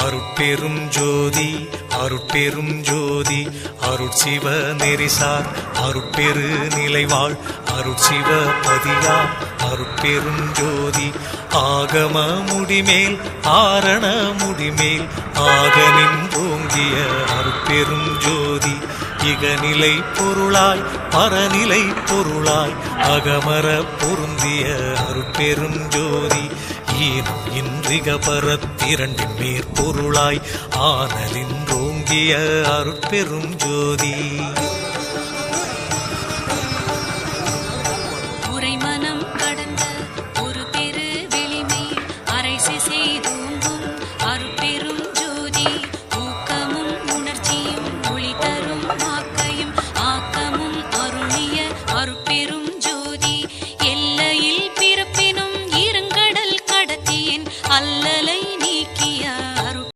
அருட்பெரும் ஜோதி அருட்பெரும் ஜோதி அருட்சிவ நெறிசார் அருட்பெரு நிலைவாழ் அருட்சிவ பதியா அருட்பெரும் ஜோதி ஆகம முடிமேல் ஆரண முடிமேல் ஆக நின்றோங்கிய அருட்பெரும் ஜோதி இகநிலை பொருளாய் பரநிலை பொருளாய் அகமர பொருந்திய அருட்பெரும் ஜோதி ஈனம் இன்றிக பரத்திரண்டின் மேற்பொருளாய் ஆனலின்றோங்கிய அருட்பெரும் ஜோதி.